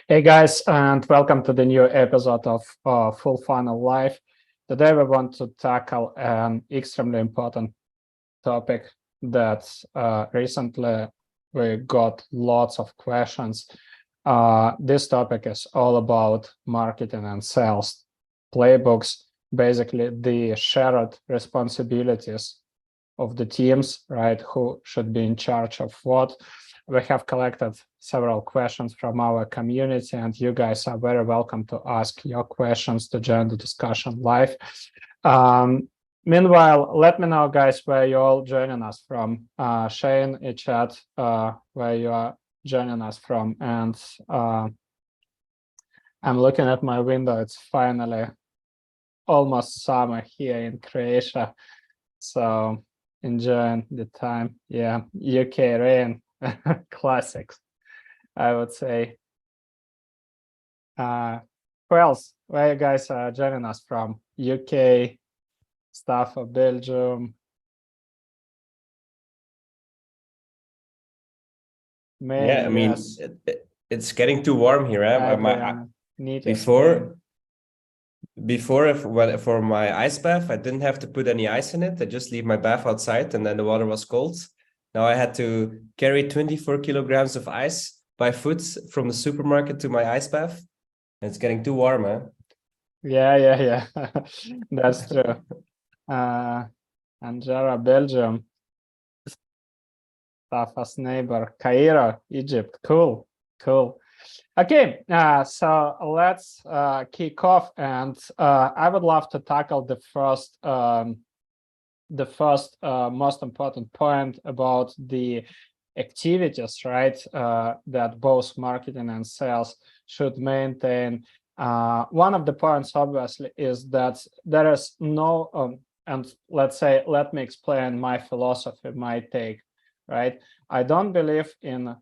Hey guys, and welcome to the new episode of Full Funnel Live. Today we want to tackle an extremely important topic that recently we got lots of questions. This topic is all about marketing and sales playbooks, basically the shared responsibilities of the teams, right? Who should be in charge of what. We have collected several questions from our community, and you guys are very welcome to ask your questions to join the discussion live. Meanwhile, let me know, guys, where you're all joining us from. Shane in chat, where you are joining us from. And I'm looking at my window. It's finally almost summer here in Croatia. So enjoying the time. Yeah, UK rain. Classics, I would say. Who else? Where you guys are joining us from? UK, stuff of Belgium. Yeah, I mean, it's getting too warm here. Before for my ice bath, I didn't have to put any ice in it. I just leave my bath outside, and then the water was cold. Now I had to carry 24 kilograms of ice by foot from the supermarket to my ice bath. And it's getting too warm, huh? Yeah. That's true. Angera, Belgium. Stafa's neighbor. Cairo, Egypt. Cool. Okay, so let's kick off. And I would love to tackle the first most important point about the activities, right, that both marketing and sales should maintain. One of the points, obviously, is that there is no, and let me explain my philosophy, my take, right? I don't believe in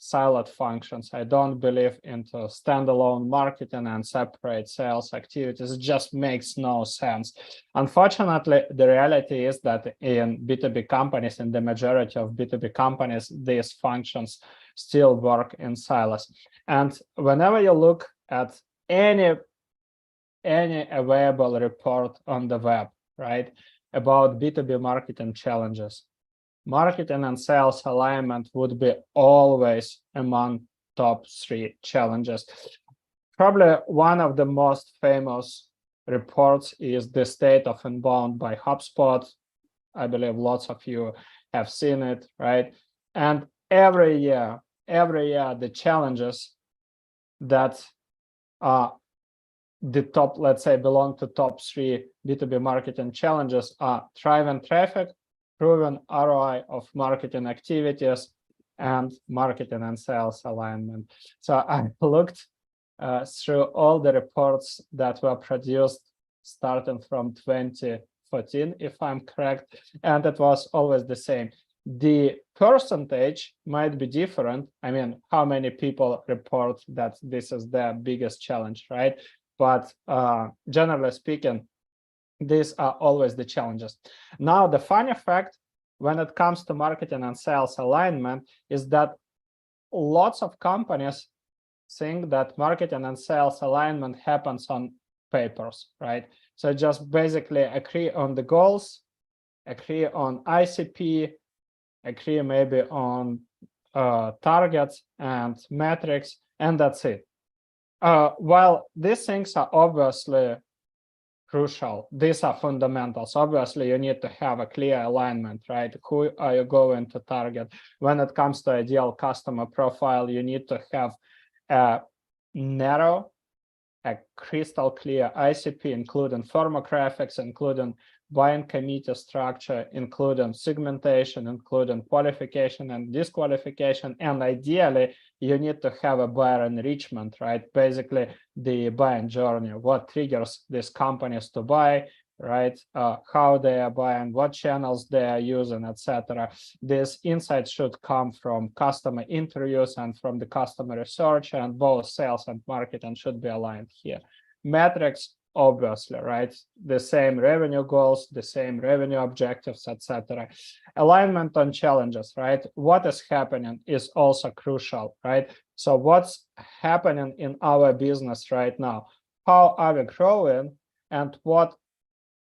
siloed functions. I don't believe into standalone marketing and separate sales activities. It just makes no sense. Unfortunately, the reality is that in B2B companies, in the majority of B2B companies, these functions still work in silos. And whenever you look at any available report on the web, right, about B2B marketing challenges, marketing and sales alignment would be always among top 3 challenges. Probably one of the most famous reports is the State of Inbound by HubSpot. I believe lots of you have seen it, right? And every year, the challenges that are the top, let's say, belong to top 3 B2B marketing challenges are driving traffic, proven ROI of marketing activities, and marketing and sales alignment. So I looked through all the reports that were produced starting from 2014, if I'm correct, and it was always the same. The percentage might be different. I mean, how many people report that this is their biggest challenge, right? But generally speaking, these are always the challenges. Now, the funny fact when it comes to marketing and sales alignment is that lots of companies think that marketing and sales alignment happens on papers, right? So just basically agree on the goals, agree on ICP, agree maybe on targets and metrics, and that's it. While these things are obviously crucial, these are fundamentals. Obviously, you need to have a clear alignment, right? Who are you going to target? When it comes to ideal customer profile, you need to have a narrow, a crystal clear ICP, including firmographics, including buying committee structure, including segmentation, including qualification and disqualification, and ideally, you need to have a buyer enrichment, right? Basically, the buying journey, what triggers these companies to buy, right? How they are buying, what channels they are using, etc. These insights should come from customer interviews and from the customer research, and both sales and marketing should be aligned here. Metrics, obviously, right? The same revenue goals, the same revenue objectives, etc. Alignment on challenges, right? What is happening is also crucial, right? So what's happening in our business right now? How are we growing, and what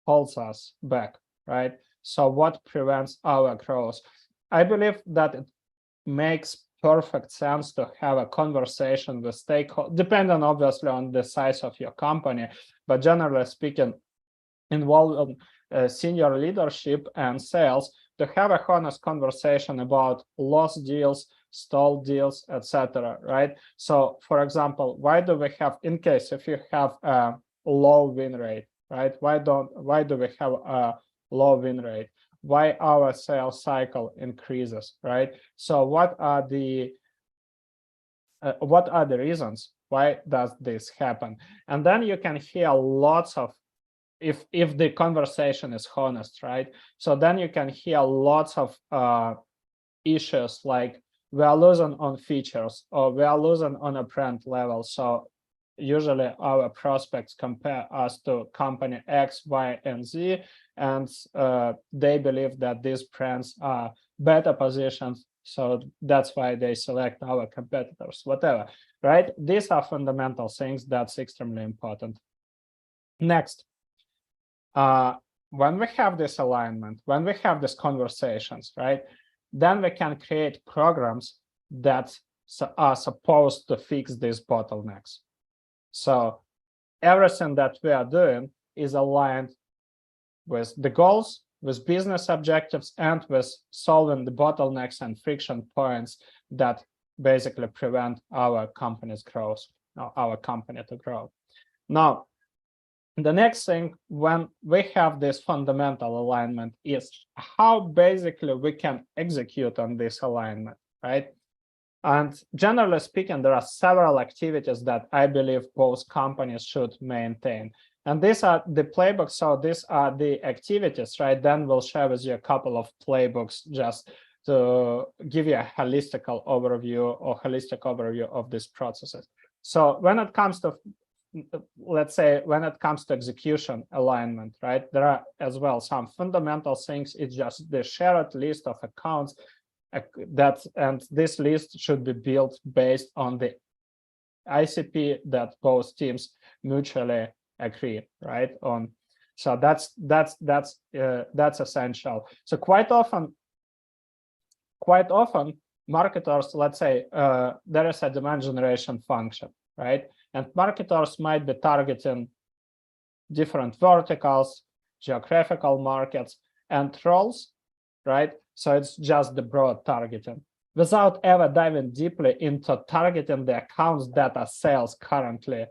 holds us back, right? So what prevents our growth? I believe that it makes perfect sense to have a conversation with stakeholders, depending obviously on the size of your company, but generally speaking, involving senior leadership and sales to have a honest conversation about lost deals, stalled deals, etc. Right? So, for example, why do we have, in case if you have a low win rate, right? Why do we have a low win rate? Why our sales cycle increases, right? So, what are the reasons? Why does this happen? And then you can hear lots of, if the conversation is honest, right? So then you can hear lots of issues like we are losing on features, or we are losing on a brand level. So usually our prospects compare us to company X, Y, and Z, and they believe that these brands are better positioned. So that's why they select our competitors, whatever, right? These are fundamental things that's extremely important. Next, when we have this alignment, when we have these conversations, right, then we can create programs that are supposed to fix these bottlenecks. So everything that we are doing is aligned with the goals, with business objectives, and with solving the bottlenecks and friction points that basically prevent our company's growth, our company to grow. Now, the next thing, when we have this fundamental alignment, is how basically we can execute on this alignment, right? And generally speaking, there are several activities that I believe both companies should maintain. And these are the playbooks. So these are the activities, right? Then we'll share with you a couple of playbooks just to give you a holistic overview of these processes. So when it comes to, let's say, when it comes to execution alignment, right, there are as well some fundamental things. It's just the shared list of accounts and this list should be built based on the ICP that both teams mutually agree, right, on. So that's essential. So quite often marketers, let's say, there is a demand generation function, right? And marketers might be targeting different verticals, geographical markets, and roles, right? So it's just the broad targeting without ever diving deeply into targeting the accounts that are sales currently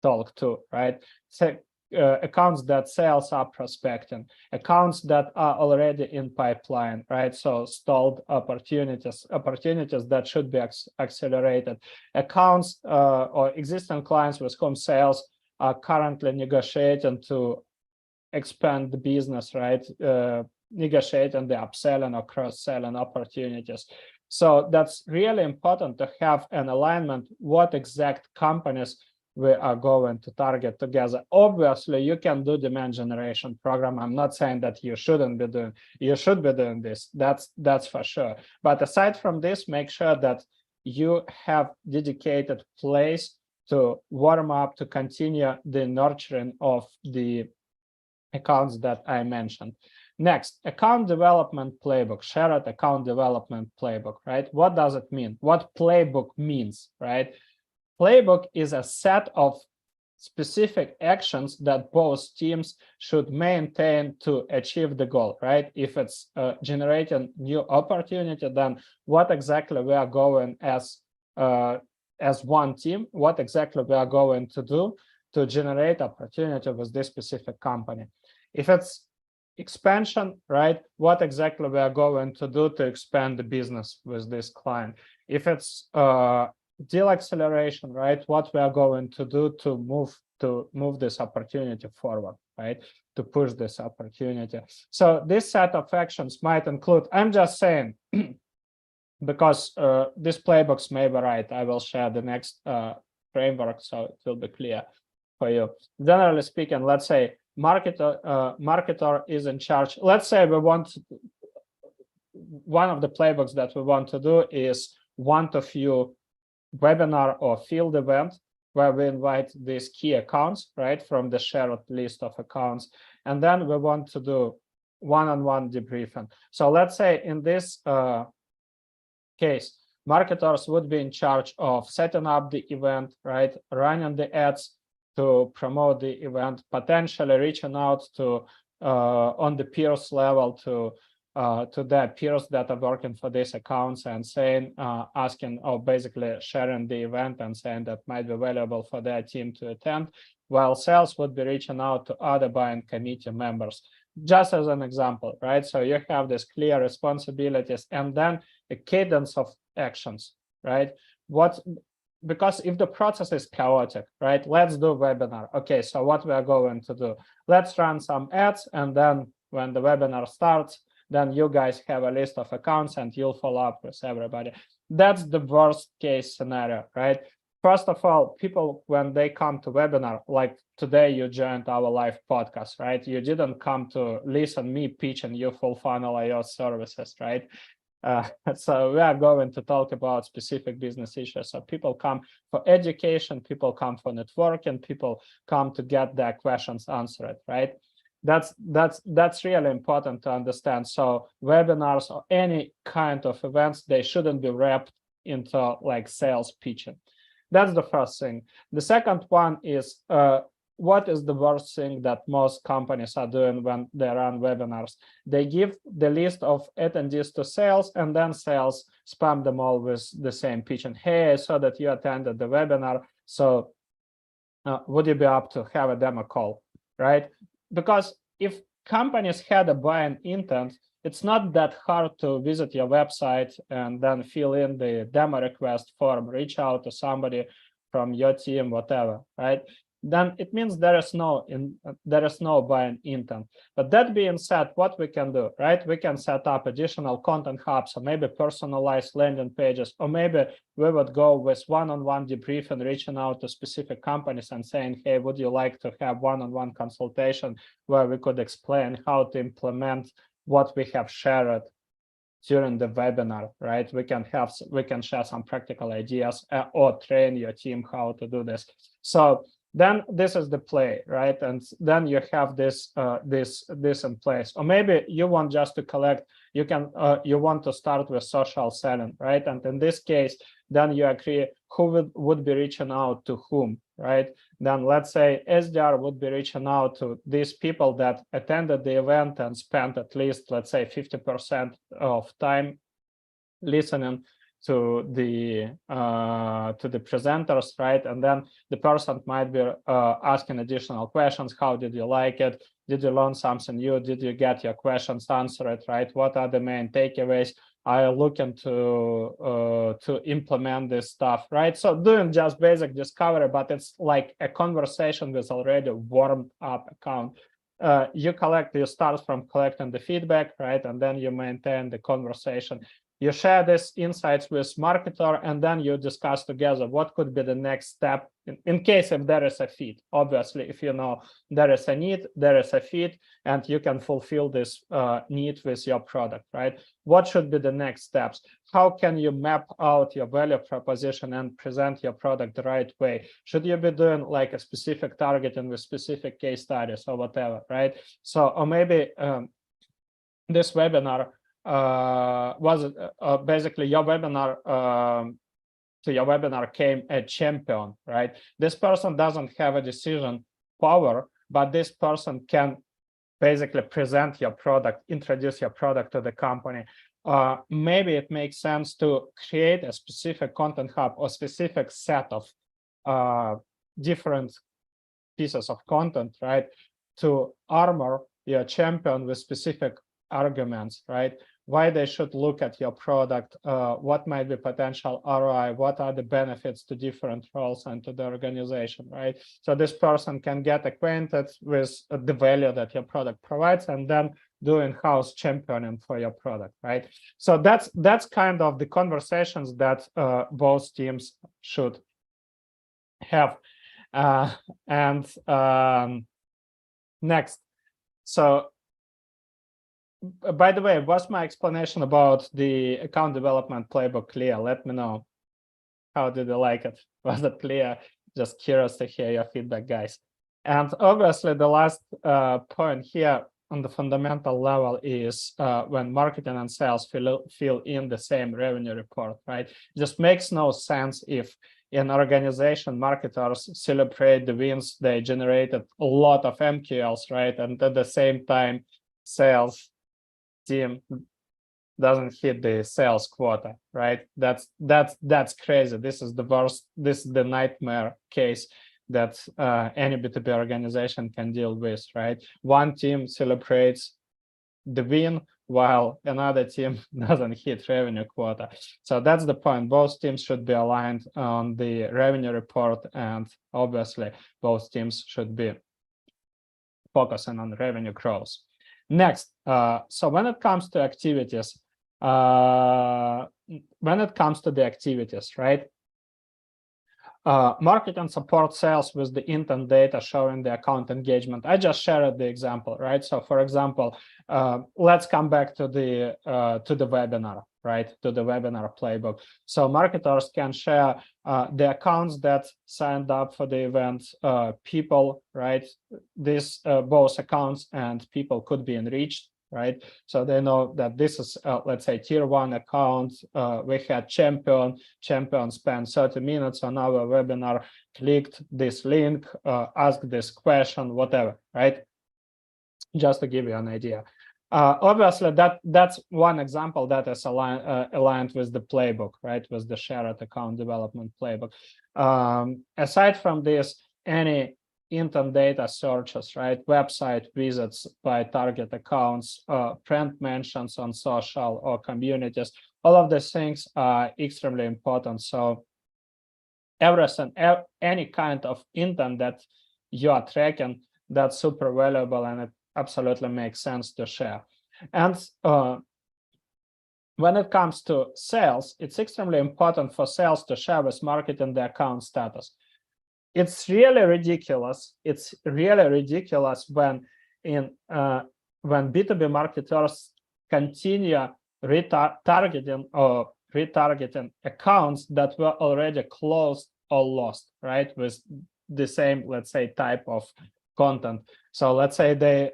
talk to, right? So accounts that sales are prospecting, accounts that are already in pipeline, right? So stalled opportunities that should be accelerated, accounts or existing clients with whom sales are currently negotiating to expand the business, right? Negotiating the upselling or cross-selling opportunities. So that's really important to have an alignment, what exact companies we are going to target together. Obviously, you can do demand generation program. I'm not saying that you shouldn't be doing, you should be doing this. That's for sure. But aside from this, make sure that you have dedicated place to warm up, to continue the nurturing of the accounts that I mentioned. Next, account development playbook, shared account development playbook, right? What does it mean? What playbook means, right? Playbook is a set of specific actions that both teams should maintain to achieve the goal, right? If it's generating new opportunity, then what exactly we are going as one team, what exactly we are going to do to generate opportunity with this specific company. If it's expansion, right, what exactly we are going to do to expand the business with this client. If it's deal acceleration, right, what we are going to do to move this opportunity forward, right, to push this opportunity. So this set of actions might include, I'm just saying, because these playbooks may be right, I will share the next framework so it will be clear for you. Generally speaking, let's say marketer is in charge. Let's say we want, one of the playbooks that we want to do is one to few webinar or field event where we invite these key accounts, right, from the shared list of accounts. And then we want to do one-on-one debriefing. So let's say in this case, marketers would be in charge of setting up the event, right, running the ads to promote the event, potentially reaching out to on the peers level to their peers that are working for these accounts and saying, asking, or basically sharing the event and saying that might be valuable for their team to attend, while sales would be reaching out to other buying committee members. Just as an example, right? So you have these clear responsibilities and then a cadence of actions, right? Because if the process is chaotic, right? Let's do webinar. Okay, so what we are going to do? Let's run some ads, and then when the webinar starts, then you guys have a list of accounts and you'll follow up with everybody. That's the worst case scenario, right? First of all, people, when they come to webinar, like today you joined our live podcast, right? You didn't come to listen me pitch and you full funnel your services, right? So we are going to talk about specific business issues. So people come for education, people come for networking, people come to get their questions answered, right? That's really important to understand. So webinars or any kind of events, they shouldn't be wrapped into like sales pitching. That's the first thing. The second one is what is the worst thing that most companies are doing when they run webinars? They give the list of attendees to sales, and then sales spam them all with the same pitch. And hey, I saw that you attended the webinar, so would you be up to have a demo call, right? Because if companies had a buying intent, it's not that hard to visit your website and then fill in the demo request form, reach out to somebody from your team, whatever, right? Then it means there is no buying intent. But that being said, what we can do, right? We can set up additional content hubs, or maybe personalized landing pages, or maybe we would go with one-on-one debriefing, reaching out to specific companies and saying, hey, would you like to have one-on-one consultation where we could explain how to implement what we have shared during the webinar, right? We can share some practical ideas or train your team how to do this. So then this is the play, right? And then you have this in place. Or maybe you want just to collect, you want to start with social selling, right? And in this case, then you agree who would be reaching out to whom, right? Then let's say SDR would be reaching out to these people that attended the event and spent at least, let's say, 50% of time listening to the presenters, right? And then the person might be asking additional questions. How did you like it? Did you learn something new? Did you get your questions answered, right? What are the main takeaways? Are you looking to implement this stuff, right? So doing just basic discovery, but it's like a conversation with already warmed up account. You start from collecting the feedback, right? And then you maintain the conversation. You share these insights with marketer, and then you discuss together what could be the next step in case if there is a fit. Obviously, if you know there is a need, there is a fit, and you can fulfill this need with your product, right? What should be the next steps? How can you map out your value proposition and present your product the right way? Should you be doing like a specific targeting with specific case studies or whatever, right? So, or maybe this webinar was basically your webinar, to your webinar came a champion, right? This person doesn't have a decision power, but this person can basically present your product, introduce your product to the company. Maybe it makes sense to create a specific content hub or specific set of different pieces of content, right? To armor your champion with specific arguments, right? Why they should look at your product, what might be potential ROI, what are the benefits to different roles and to the organization, right? So this person can get acquainted with the value that your product provides and then do in-house championing for your product, right? So that's kind of the conversations that both teams should have. Next, so by the way, was my explanation about the account development playbook clear? Let me know. How did you like it? Was it clear? Just curious to hear your feedback, guys. And obviously, the last point here on the fundamental level is when marketing and sales fill in the same revenue report, right? It just makes no sense if in organization marketers celebrate the wins they generated a lot of MQLs, right? And at the same time, sales team doesn't hit the sales quota, right? That's crazy. This is the worst. This is the nightmare case that any B2B organization can deal with, right? One team celebrates the win while another team doesn't hit revenue quota. So that's the point. Both teams should be aligned on the revenue report, and obviously both teams should be focusing on revenue growth. Next, so when it comes to activities, right? Market and support sales with the intent data showing the account engagement. I just shared the example, right? So, for example, let's come back to the webinar, right? To the webinar playbook. So marketers can share the accounts that signed up for the event, people, right? This both accounts and people could be enriched, right? So they know that this is, let's say, tier 1 account. We had champion spent 30 minutes on our webinar, clicked this link, asked this question, whatever, right? Just to give you an idea. Obviously, that's one example that is aligned with the playbook, right? With the shared account development playbook. Aside from this, any intent data searches, right? Website visits by target accounts, friend mentions on social or communities, all of these things are extremely important. So everything, any kind of intent that you are tracking, that's super valuable, and it absolutely makes sense to share. And when it comes to sales, it's extremely important for sales to share with marketing the account status. It's really ridiculous. It's really ridiculous when B2B marketers continue retargeting accounts that were already closed or lost, right? With the same, let's say, type of content. So let's say there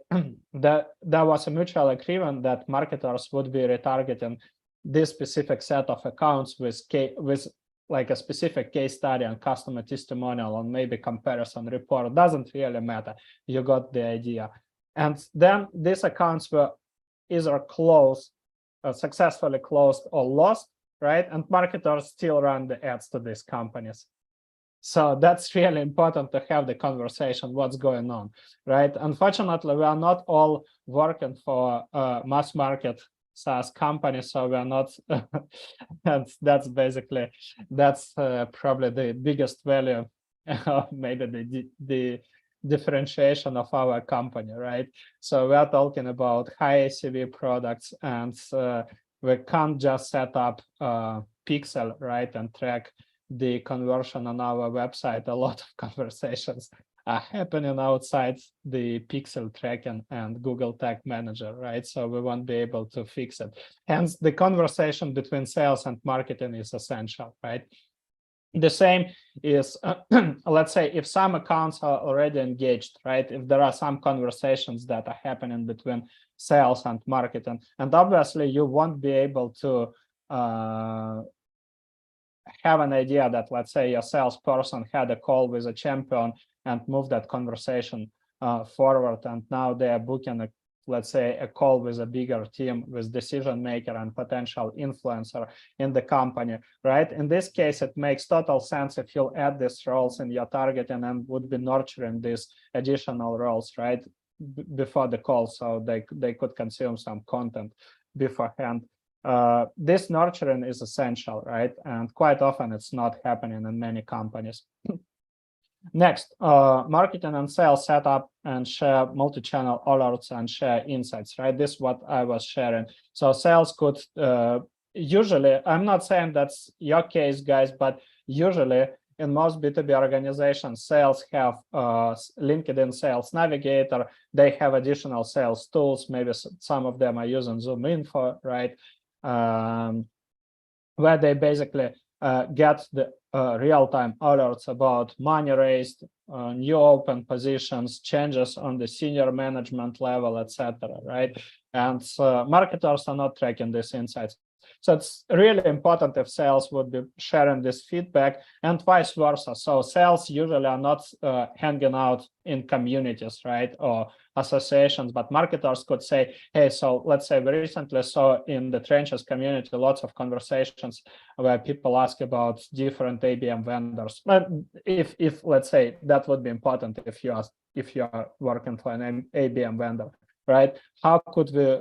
was a mutual agreement that marketers would be retargeting this specific set of accounts with like a specific case study and customer testimonial and maybe comparison report. Doesn't really matter. You got the idea. And then these accounts were either closed, successfully closed, or lost, right? And marketers still run the ads to these companies. So that's really important to have the conversation, what's going on, right? Unfortunately, we are not all working for mass market SaaS companies, so we are not, that's basically, that's probably the biggest value, maybe the differentiation of our company, right? So we are talking about high ACV products, and we can't just set up Pixel, right, and track the conversion on our website. A lot of conversations are happening outside the Pixel tracking and Google Tag Manager, right? So we won't be able to fix it. Hence, the conversation between sales and marketing is essential, right? The same is, let's say, if some accounts are already engaged, right? If there are some conversations that are happening between sales and marketing, and obviously you won't be able to have an idea that, let's say, your salesperson had a call with a champion and move that conversation forward, and now they are booking let's say, a call with a bigger team, with decision maker and potential influencer in the company, right? In this case, it makes total sense if you'll add these roles in your targeting and would be nurturing these additional roles, right, before the call, so they could consume some content beforehand. This nurturing is essential, right? And quite often it's not happening in many companies. Next, marketing and sales set up and share multi-channel alerts and share insights, right? This is what I was sharing. So sales could usually, I'm not saying that's your case, guys, but usually in most B2B organizations, sales have LinkedIn Sales Navigator. They have additional sales tools. Maybe some of them are using Zoom Info, right? Where they basically get real-time alerts about money raised, new open positions, changes on the senior management level, etc. Right? And marketers are not tracking these insights. So it's really important if sales would be sharing this feedback and vice versa. So sales usually are not hanging out in communities, right, or associations, but marketers could say, hey, so let's say we recently saw in the trenches community lots of conversations where people ask about different ABM vendors. But if let's say that would be important if you are working for an ABM vendor, right? How could we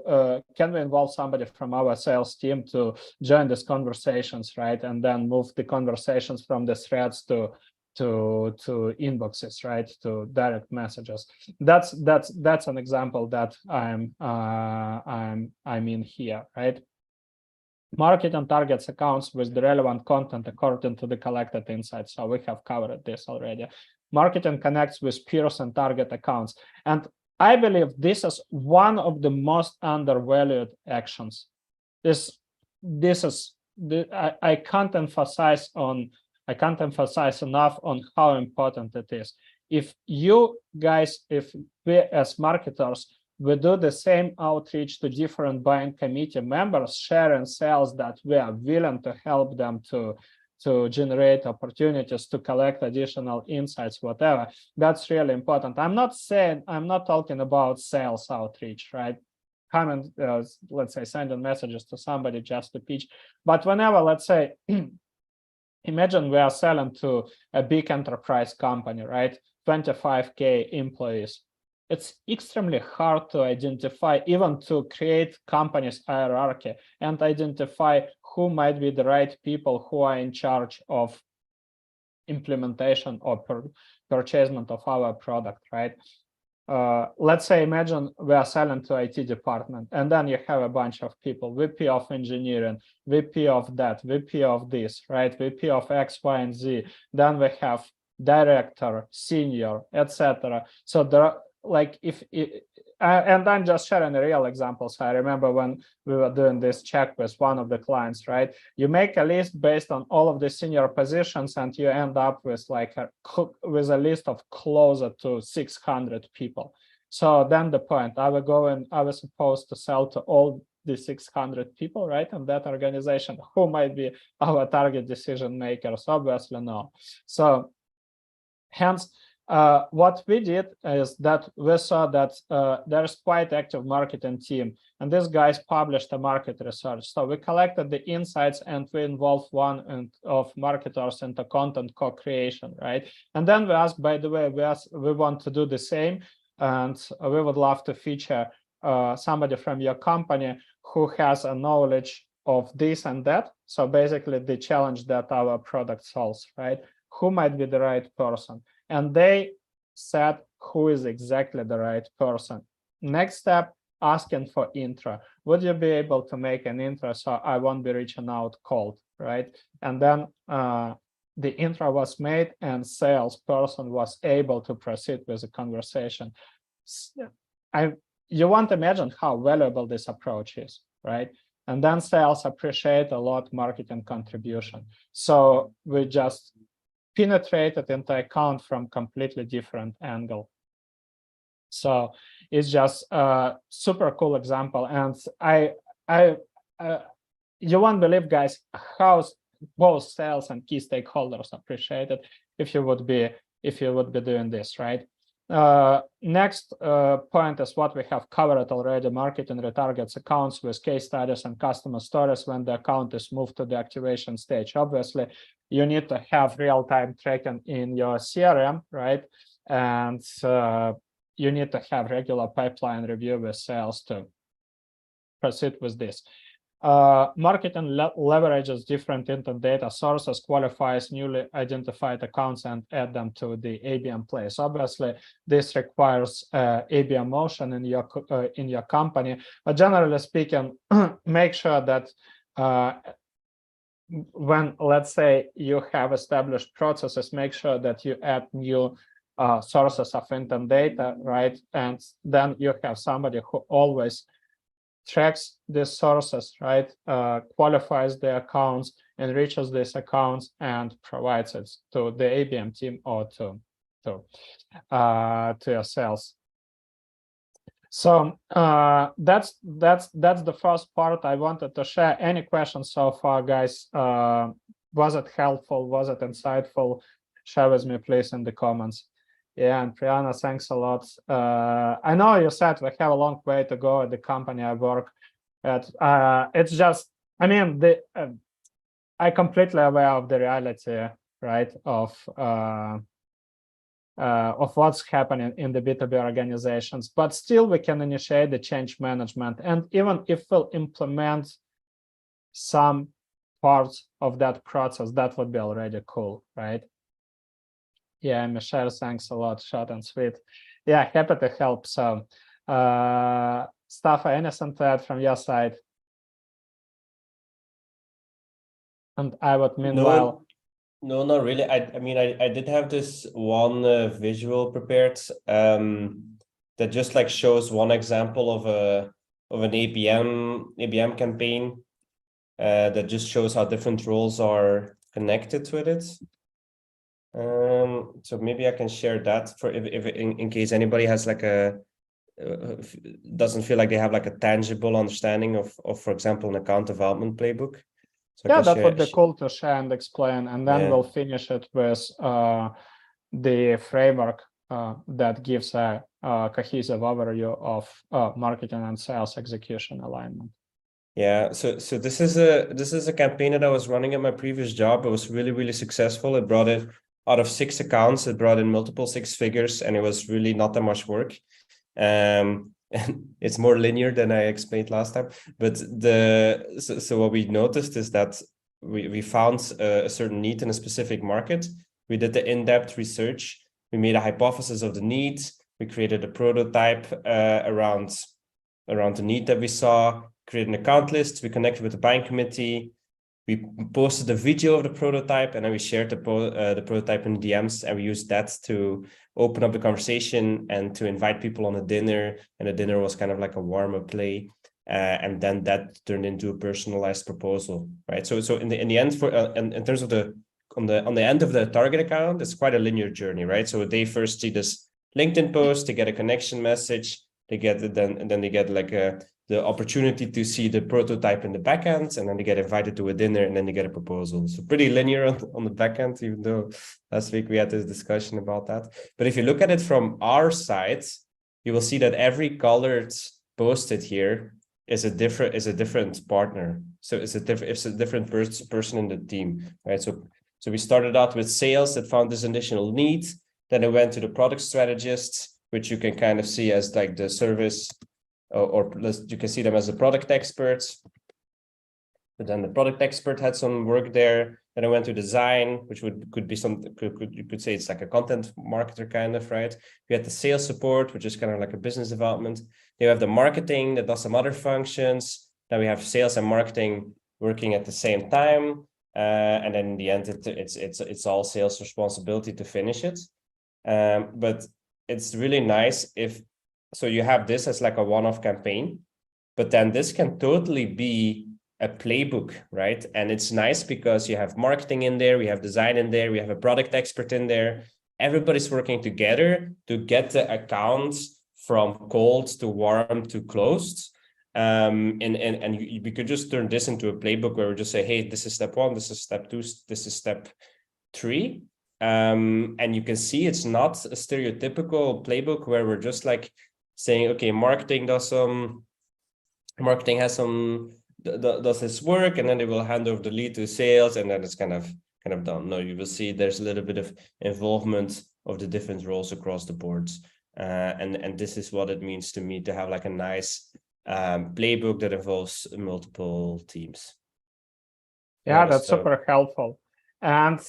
can we involve somebody from our sales team to join these conversations, right? And then move the conversations from the threads to inboxes, right? To direct messages. That's an example that I'm in here, right? Marketing targets accounts with the relevant content according to the collected insights. So we have covered this already. Marketing connects with peers and target accounts. And I believe this is one of the most undervalued actions. I can't emphasize enough on how important it is. If you guys, if we as marketers, we do the same outreach to different buying committee members, sharing sales that we are willing to help them to generate opportunities, to collect additional insights, whatever. That's really important. I'm not talking about sales outreach, right? Comment, let's say, sending messages to somebody just to pitch. But whenever, let's say, imagine we are selling to a big enterprise company, right? 25K employees. It's extremely hard to identify, even to create company's hierarchy and identify who might be the right people who are in charge of implementation or purchasement of our product, right? Let's say, imagine we are selling to IT department, and then you have a bunch of people, VP of engineering, VP of that, VP of this, right? VP of X, Y, and Z. Then we have director, senior, etc. So there are, like, and I'm just sharing a real example. So I remember when we were doing this check with one of the clients, right? You make a list based on all of the senior positions, and you end up with like with a list of closer to 600 people. So then the point, I was supposed to sell to all the 600 people, right? And that organization, who might be our target decision makers? Obviously, no. So hence, what we did is that we saw that there's quite active marketing team, and these guys published a market research. So we collected the insights and we involved one of marketers into content co-creation, right? And then we asked, by the way, we want to do the same, and we would love to feature somebody from your company who has a knowledge of this and that. So basically the challenge that our product solves, right? Who might be the right person? And they said who is exactly the right person. Next step, asking for intro. Would you be able to make an intro so I won't be reaching out cold, right? And then the intro was made and salesperson was able to proceed with the conversation. You won't imagine how valuable this approach is, right? And then sales appreciate a lot marketing contribution. So we just penetrated into account from completely different angle. So it's just a super cool example. And you won't believe, guys, how both sales and key stakeholders appreciate it if you would be doing this, right? Next point is what we have covered already. Marketing retargets accounts with case studies and customer stories when the account is moved to the activation stage. Obviously, you need to have real-time tracking in your CRM, right? And you need to have regular pipeline review with sales to proceed with this. Marketing leverages different intent data sources, qualifies newly identified accounts, and add them to the ABM place. Obviously, this requires ABM motion in your company, but generally speaking, make sure that when, let's say, you have established processes, make sure that you add new sources of intent data, right? And then you have somebody who always tracks these sources, right? Qualifies the accounts enriches these accounts and provides it to the ABM team or to your sales. So that's the first part I wanted to share. Any questions so far, guys? Was it helpful? Was it insightful? Share with me, please, in the comments. Yeah, and Priyanka, thanks a lot. I know you said we have a long way to go at the company I work at. It's just, I mean, I completely aware of the reality, right, of what's happening in the B2B organizations, but still we can initiate the change management. And even if we'll implement some parts of that process, that would be already cool, right? Yeah, Michelle, thanks a lot, short and sweet. Yeah, happy to help. So, Stafa, anything to add from your side? And I would meanwhile... No, not really. I mean, I did have this one visual prepared that just like shows one example of an ABM campaign that just shows how different roles are connected with it. So maybe I can share that for if in case anybody has like doesn't feel like they have like a tangible understanding of for example, an account development playbook. So yeah, that would be cool to share and explain, and then we'll finish it with the framework that gives a cohesive overview of marketing and sales execution alignment. Yeah, so this is a campaign that I was running at my previous job. It was really successful. It brought it out of 6 accounts. It brought in multiple 6 figures, and it was really not that much work. And it's more linear than I explained last time. But so what we noticed is that we found a certain need in a specific market. We did the in-depth research. We made a hypothesis of the need. We created a prototype around the need that we saw. Created an account list. We connected with the buying committee. We posted a video of the prototype, and then we shared the prototype in DMs, and we used that to open up the conversation and to invite people on a dinner. And the dinner was kind of like a warm-up play, and then that turned into a personalized proposal, right? So in the end, for in terms of on the end of the target account, it's quite a linear journey, right? So they first see this LinkedIn post, they get a connection message, they get it, then they get like the opportunity to see the prototype in the backend, and then they get invited to a dinner, and then they get a proposal. So pretty linear on the backend, even though last week we had this discussion about that. But if you look at it from our side, you will see that every colored posted here is a different partner. So it's a different person in the team, right? So we started out with sales that found this additional need. Then it went to the product strategists, which you can kind of see as like the service, or you can see them as the product experts. But then the product expert had some work there. Then I went to design, which could be something, you could say it's like a content marketer kind of, right? We had the sales support, which is kind of like a business development. You have the marketing that does some other functions. Then we have sales and marketing working at the same time. And then in the end, it's all sales responsibility to finish it. But it's really nice so you have this as like a one-off campaign, but then this can totally be a playbook, right? And it's nice because you have marketing in there, we have design in there, we have a product expert in there. Everybody's working together to get the accounts from cold to warm to closed. And we could just turn this into a playbook where we just say, hey, this is step 1, this is step 2, this is step 3. And you can see it's not a stereotypical playbook where we're just like saying, okay, marketing has some does this work, and then they will hand over the lead to sales, and then it's kind of done. No, you will see there's a little bit of involvement of the different roles across the boards, and this is what it means to me to have like a nice playbook that involves multiple teams. Yeah, that's super helpful. And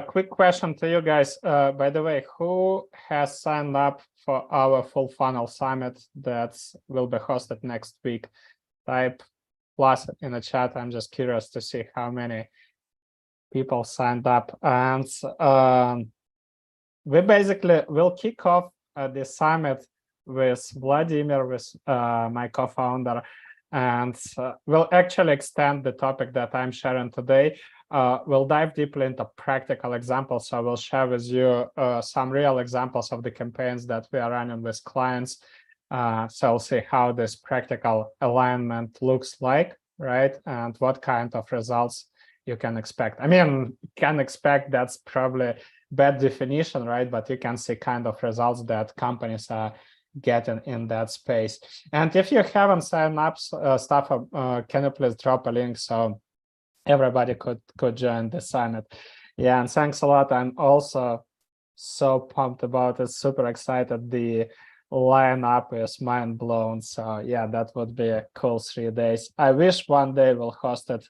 quick question to you guys. By the way, who has signed up for our full funnel summit that will be hosted next week? Type plus in the chat. I'm just curious to see how many people signed up. And we basically will kick off the summit with Vladimir, with my co-founder. And we'll actually extend the topic that I'm sharing today. We'll dive deeply into practical examples. So we'll share with you some real examples of the campaigns that we are running with clients. So we'll see how this practical alignment looks like, right? And what kind of results you can expect. I mean, can expect, that's probably bad definition, right? But you can see kind of results that companies are getting in that space. And if you haven't signed up stuff, can you please drop a link so everybody could join the summit? Yeah, and thanks a lot. I'm also so pumped about it, super excited. The lineup is mind blown. So yeah, that would be a cool 3 days. I wish one day we'll host it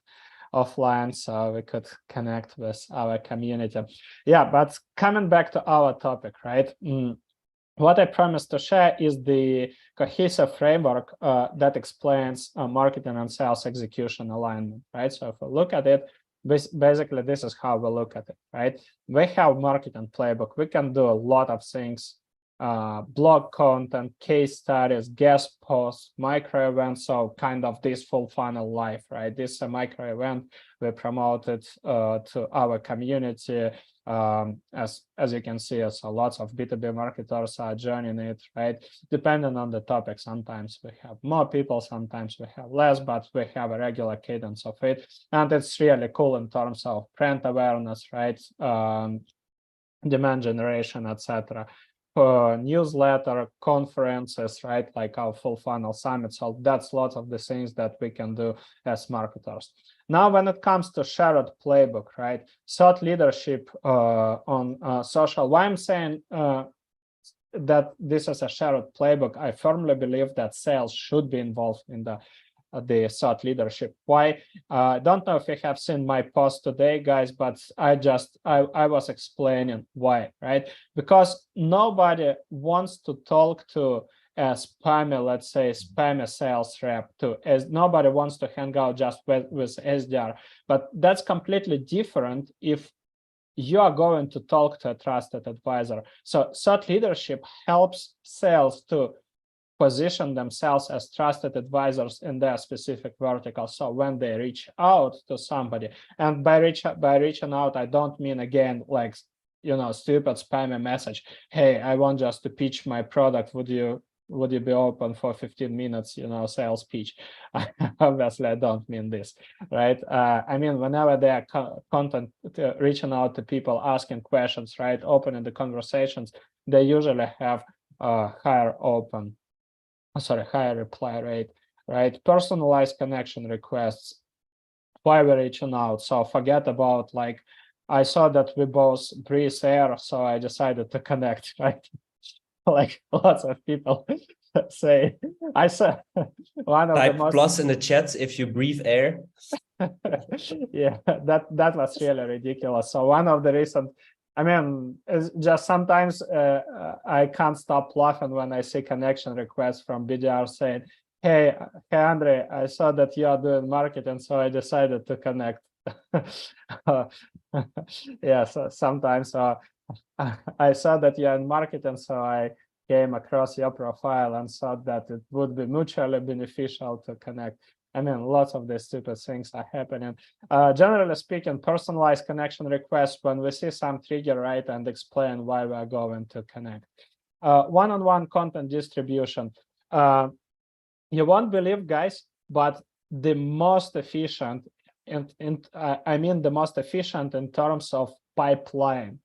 offline so we could connect with our community. Yeah, but coming back to our topic, right? What I promised to share is the cohesive framework that explains marketing and sales execution alignment, right? So if we look at it, basically this is how we look at it, right? We have marketing playbook. We can do a lot of things, blog content, case studies, guest posts, micro events. So kind of this full funnel life, right? This is a micro event we promoted to our community. As you can see, so lots of B2B marketers are joining it, right? Depending on the topic, sometimes we have more people, sometimes we have less, but we have a regular cadence of it. And it's really cool in terms of brand awareness, right? Demand generation, etc. Newsletter, conferences, right? Like our full funnel summit. So that's lots of the things that we can do as marketers. Now, when it comes to shared playbook, right? Thought leadership on social. Why I'm saying that this is a shared playbook, I firmly believe that sales should be involved in the thought leadership. Why? I don't know if you have seen my post today, guys, but I was explaining why, right? Because nobody wants to talk to a spammy, let's say, spammy sales rep, as nobody wants to hang out just with SDR. But that's completely different if you are going to talk to a trusted advisor. So thought leadership helps sales to position themselves as trusted advisors in their specific vertical. So when they reach out to somebody, and by reaching out, I don't mean, again, like, stupid spammy message. Hey, I want just to pitch my product. Would you be open for 15 minutes, sales pitch? Obviously, I don't mean this, right? I mean, whenever they are content reaching out to people, asking questions, right? Opening the conversations, they usually have higher reply rate, right? Personalized connection requests. Why we're reaching out? So forget about, like, I saw that we both breathe air, so I decided to connect, right? Like lots of people say. I saw one of Type the most plus in the chat if you breathe air. yeah, that was really ridiculous. So one of the recent, I mean, it's just sometimes I can't stop laughing when I see connection requests from BDR saying, hey Andre, I saw that you are doing marketing, so I decided to connect. Yeah, so sometimes I saw that you're in marketing, so I came across your profile and thought that it would be mutually beneficial to connect. I mean, lots of these stupid things are happening. Generally speaking, personalized connection requests, when we see some trigger, right, and explain why we are going to connect. One-on-one content distribution. You won't believe, guys, but the most efficient, I mean the most efficient in terms of pipeline,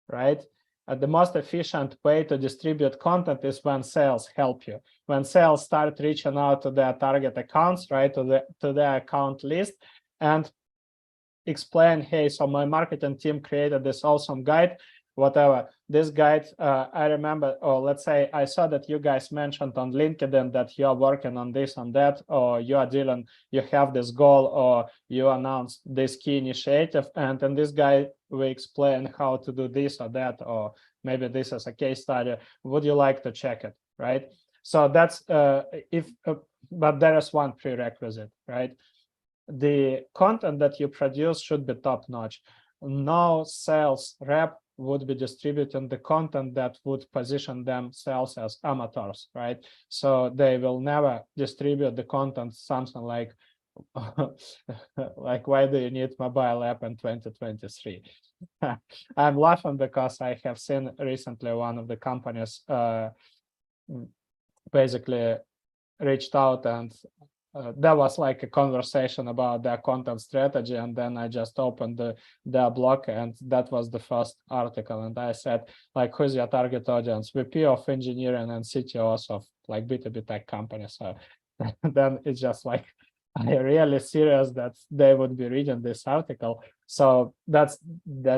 right? The most efficient way to distribute content is when sales help you. When sales start reaching out to their target accounts, right, to their account list, and explain, hey, so my marketing team created this awesome guide, whatever. This guide, I remember, or let's say I saw that you guys mentioned on LinkedIn that you are working on this and that, or you have this goal, or you announced this key initiative, and in this guide we explain how to do this or that, or maybe this is a case study. Would you like to check it, right? So that's but there is one prerequisite, right? The content that you produce should be top-notch. No sales rep would be distributing the content that would position themselves as amateurs, right? So they will never distribute the content, something like, like, why do you need mobile app in 2023? I'm laughing because I have seen recently one of the companies basically reached out, and there was like a conversation about their content strategy, and then I just opened their blog, and that was the first article, and I said, like, who's your target audience? VP of engineering and CTOs of like B2B tech companies. So then it's just like, I'm really serious that they would be reading this article. So that's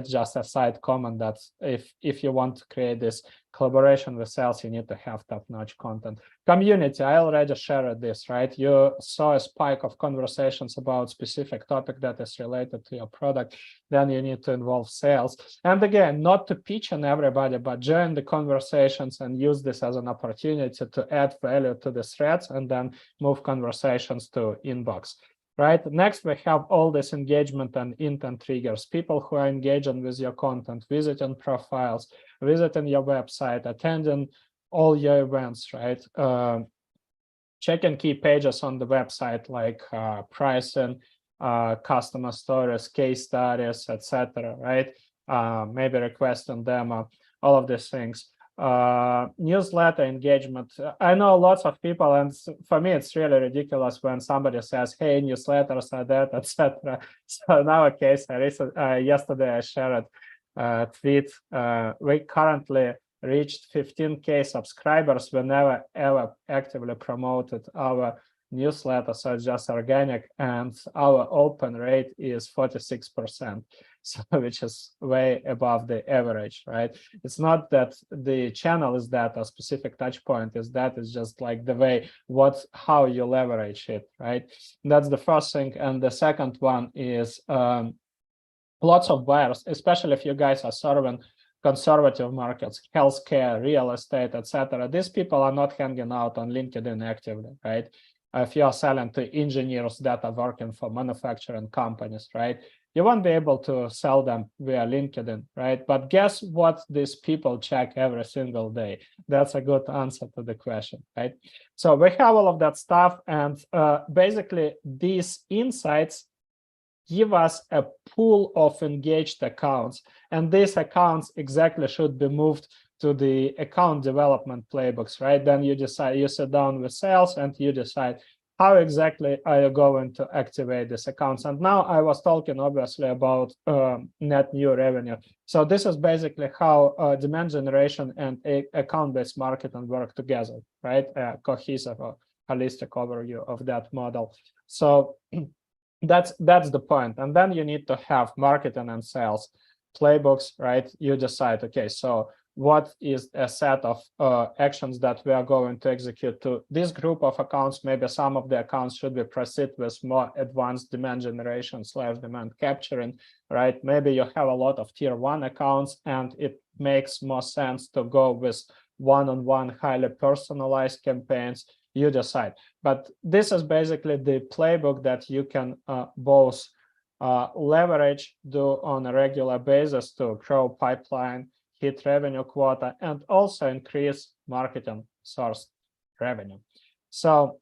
just a side comment that if you want to create this collaboration with sales, you need to have top-notch content. Community, I already shared this, right? You saw a spike of conversations about specific topic that is related to your product, then you need to involve sales. And again, not to pitch on everybody, but join the conversations and use this as an opportunity to add value to the threads and then move conversations to inbox. Right. Next, we have all this engagement and intent triggers. People who are engaging with your content, visiting profiles, visiting your website, attending all your events, right? Checking key pages on the website like pricing, customer stories, case studies, etc. Right? Maybe requesting demo, all of these things. Newsletter engagement. I know lots of people, and for me, it's really ridiculous when somebody says, "Hey, newsletters are that," etc. So in our case, yesterday I shared a tweet. We currently reached 15K subscribers. We never ever actively promoted our newsletter, so it's just organic, and our open rate is 46%. So, which is way above the average, right? It's not that the channel is that a specific touch point is that, it's just like the way how you leverage it, right? That's the first thing. And the second one is lots of buyers, especially if you guys are serving conservative markets, healthcare, real estate, etc. These people are not hanging out on LinkedIn actively, right? If you are selling to engineers that are working for manufacturing companies, right? You won't be able to sell them via LinkedIn, right? But guess what these people check every single day? That's a good answer to the question, right? So we have all of that stuff, and basically these insights give us a pool of engaged accounts, and these accounts exactly should be moved to the account development playbooks, right? Then you decide, you sit down with sales and you decide how exactly are you going to activate these accounts. And now I was talking obviously about net new revenue. So this is basically how demand generation and account-based marketing work together, right? Cohesive or holistic overview of that model. So that's the point. And then you need to have marketing and sales playbooks, right? You decide, okay, so what is a set of actions that we are going to execute to this group of accounts? Maybe some of the accounts should be proceed with more advanced demand generation / demand capturing, right? Maybe you have a lot of tier 1 accounts and it makes more sense to go with one-on-one highly personalized campaigns. You decide. But this is basically the playbook that you can both leverage, do on a regular basis to grow pipeline, hit revenue quota, and also increase marketing source revenue. So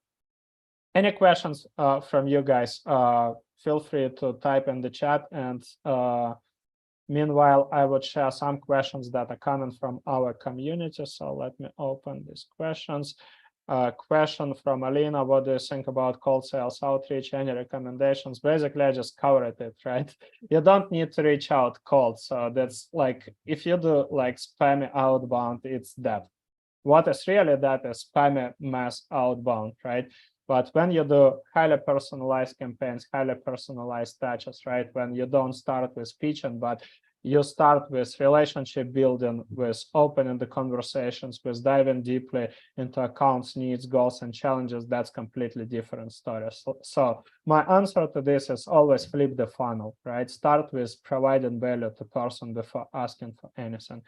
any questions from you guys, feel free to type in the chat. And meanwhile, I would share some questions that are coming from our community. So let me open these questions. Question from Alina: what do you think about cold sales outreach? Any recommendations? Basically, I just covered it, right? You don't need to reach out cold. So that's like, if you do like spammy outbound, it's that. What is really that is spammy mass outbound, right? But when you do highly personalized campaigns, highly personalized touches, right? When you don't start with pitching, but you start with relationship building, with opening the conversations, with diving deeply into accounts, needs, goals, and challenges, that's completely different story. So my answer to this is always flip the funnel, right? Start with providing value to person before asking for anything.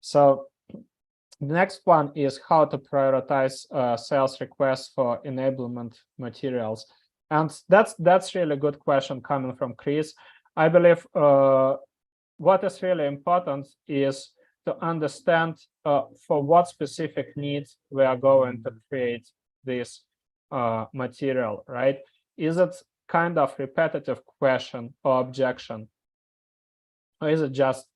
So the next one is how to prioritize sales requests for enablement materials. And that's really a good question coming from Chris. I believe what is really important is to understand for what specific needs we are going to create this material, right? Is it kind of repetitive question or objection? Or is it just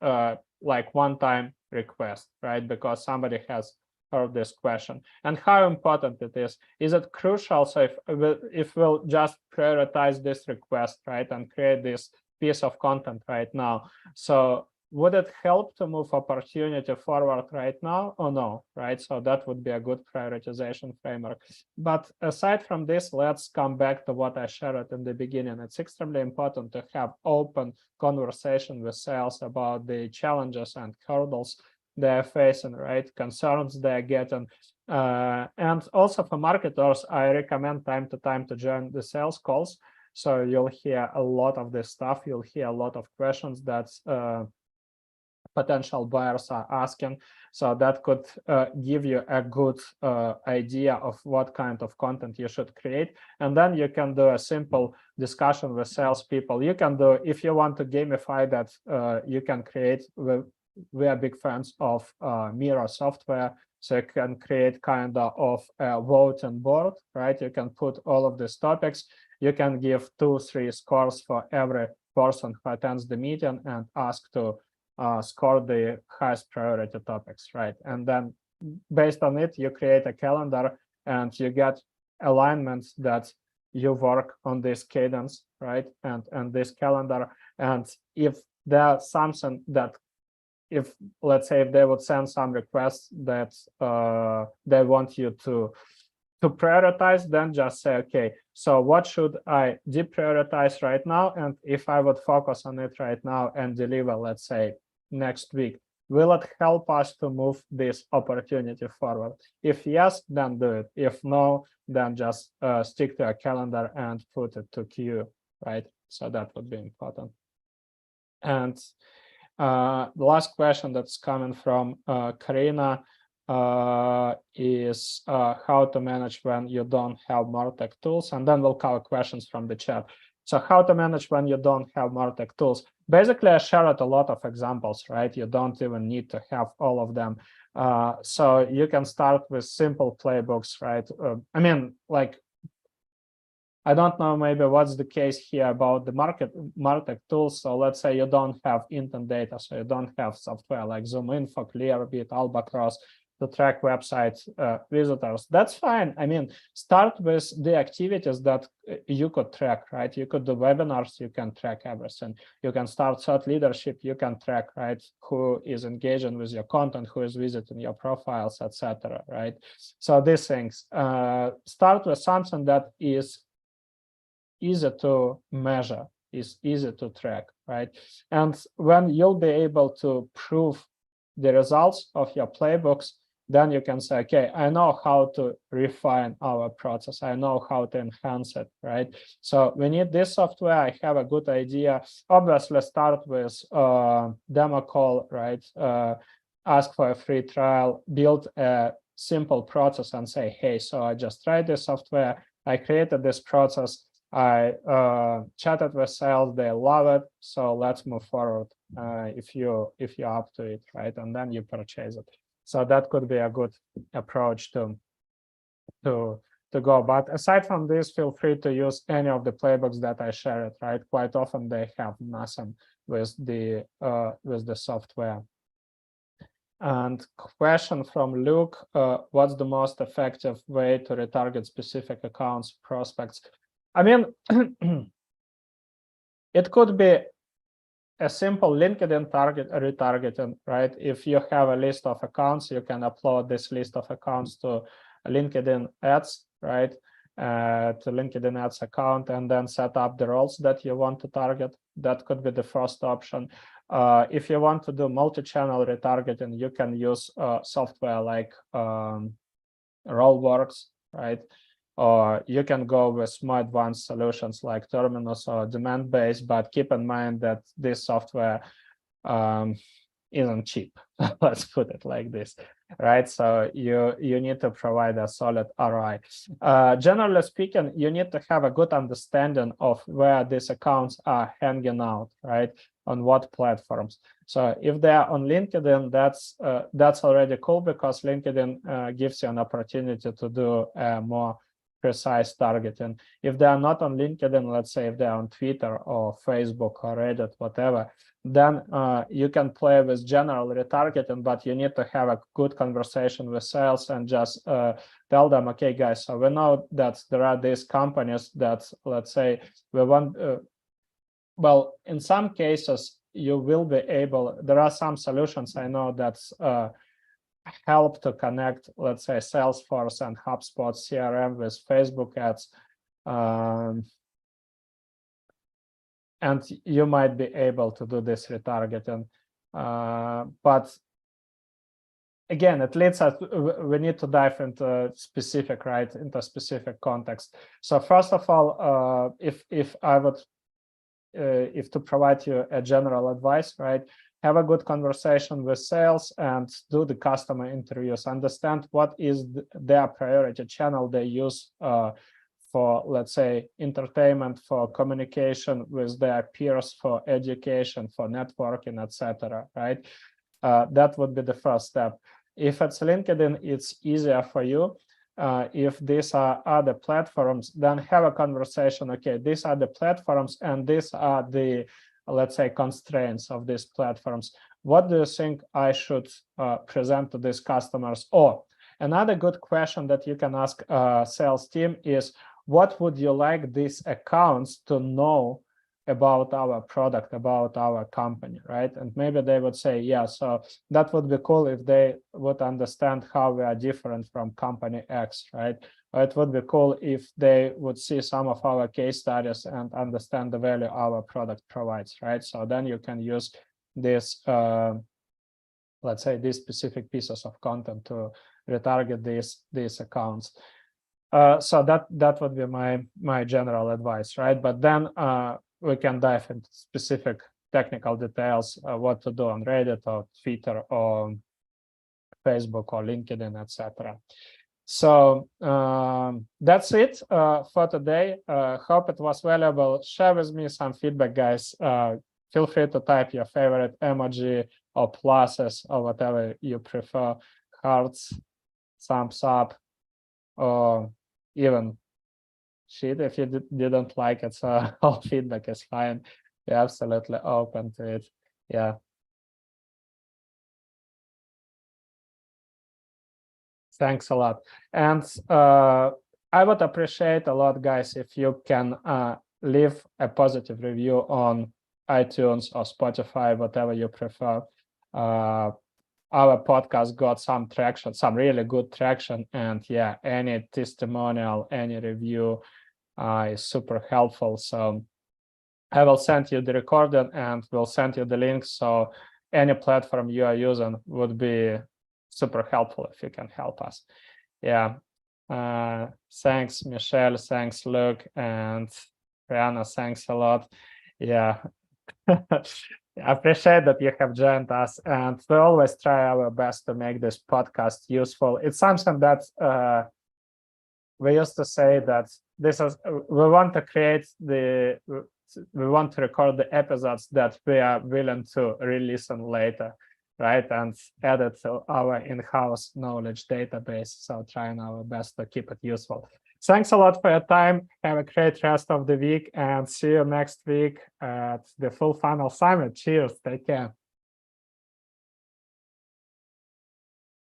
like one-time request, right? Because somebody has heard this question. And how important it is. Is it crucial? So if we'll just prioritize this request, right, and create this piece of content right now, so would it help to move opportunity forward right now or no, right? So that would be a good prioritization framework. But aside from this, let's come back to what I shared in the beginning. It's extremely important to have open conversation with sales about the challenges and hurdles they're facing, right? Concerns they're getting. And also for marketers, I recommend time to time to join the sales calls. So you'll hear a lot of this stuff. You'll hear a lot of questions that potential buyers are asking. So that could give you a good idea of what kind of content you should create. And then you can do a simple discussion with salespeople. You can do, if you want to gamify that, you can create, we are big fans of mirror software. So you can create kind of a voting board, right? You can put all of these topics. You can give 2-3 scores for every person who attends the meeting and ask to score the highest priority topics, right? And then based on it, you create a calendar and you get alignments that you work on this cadence, right? And this calendar. And if there's something that, if let's say if they would send some requests that they want you to prioritize, then just say, okay, so what should I deprioritize right now? And if I would focus on it right now and deliver, let's say, next week, will it help us to move this opportunity forward? If yes, then do it. If no, then just stick to a calendar and put it to queue, right? So that would be important. And the last question that's coming from Karina is how to manage when you don't have MarTech tools, and then we'll cover questions from the chat. So how to manage when you don't have MarTech tools. Basically, I shared a lot of examples, right? You don't even need to have all of them. So you can start with simple playbooks, right? I mean, like, I don't know maybe what's the case here about the MarTech tools. So let's say you don't have intent data, so you don't have software like ZoomInfo, Clearbit, Albacross to track website visitors. That's fine. I mean, start with the activities that you could track, right? You could do webinars, you can track everything. You can start thought leadership, you can track, right? Who is engaging with your content, who is visiting your profiles, etc. Right? So these things. Start with something that is easy to measure, is easy to track, right? And when you'll be able to prove the results of your playbooks, then you can say, okay, I know how to refine our process. I know how to enhance it, right? So we need this software. I have a good idea. Obviously, start with demo call, right? Ask for a free trial, build a simple process and say, hey, so I just tried this software. I created this process. I chatted with sales, they love it, so let's move forward if you're up to it, right? And then you purchase it. So that could be a good approach to go. But aside from this, feel free to use any of the playbooks that I shared, right? Quite often they have nothing with the software. And question from Luke, what's the most effective way to retarget specific accounts, prospects? I mean, it could be a simple LinkedIn retargeting, right? If you have a list of accounts, you can upload this list of accounts to LinkedIn ads, right? To LinkedIn ads account, and then set up the roles that you want to target. That could be the first option. If you want to do multi-channel retargeting, you can use software like Rollworks, right? Or you can go with more advanced solutions like Terminus or demand-based, but keep in mind that this software isn't cheap. Let's put it like this, right? So you need to provide a solid ROI. Generally speaking, you need to have a good understanding of where these accounts are hanging out, right? on what platforms. So if they are on LinkedIn, that's already cool, because LinkedIn gives you an opportunity to do more precise targeting. If they are not on LinkedIn, let's say if they're on Twitter or Facebook or Reddit, whatever, then you can play with general retargeting, but you need to have a good conversation with sales and just tell them, okay, guys, so we know that there are these companies that, let's say, we want, well, in some cases, you will be able, there are some solutions I know that's help to connect, let's say, Salesforce and HubSpot CRM with Facebook ads. And you might be able to do this retargeting. But again, it leads us, we need to dive into specific, right, into specific context. So first of all, if I would, if to provide you a general advice, right, have a good conversation with sales and do the customer interviews, understand what is their priority channel they use for, let's say, entertainment, for communication with their peers, for education, for networking, etc. Right? That would be the first step. If it's LinkedIn, it's easier for you. If these are other platforms, then have a conversation. Okay, these are the platforms, and these are the, let's say, constraints of these platforms. What do you think I should present to these customers? Or another good question that you can ask sales team is, what would you like these accounts to know about our product, about our company, right? And maybe they would say, yeah, so that would be cool if they would understand how we are different from company X, right? Or it would be cool if they would see some of our case studies and understand the value our product provides, right? So then you can use this, let's say, these specific pieces of content to retarget these accounts. So that would be my general advice, right? But then we can dive into specific technical details, what to do on Reddit or Twitter or Facebook or LinkedIn, etc. So that's it for today. Hope it was valuable. Share with me some feedback, guys. Feel free to type your favorite emoji or pluses or whatever you prefer, hearts, thumbs up, or even shit if you didn't like it. So all feedback is fine. We're absolutely open to it. Yeah. Thanks a lot. And I would appreciate a lot, guys, if you can leave a positive review on iTunes or Spotify, whatever you prefer. Our podcast got some traction, some really good traction. And yeah, any testimonial, any review is super helpful. So I will send you the recording and we'll send you the link. So any platform you are using would be super helpful if you can help us. Yeah. Thanks, Michelle. Thanks, Luke. And Brianna, thanks a lot. Yeah. I appreciate that you have joined us, and we always try our best to make this podcast useful. It's something that we used to say that this is, we want to create we want to record the episodes that we are willing to re-listen later, right? And add it to our in-house knowledge database. So trying our best to keep it useful. Thanks a lot for your time. Have a great rest of the week and see you next week at the Full Funnel Summit. Cheers. Take care.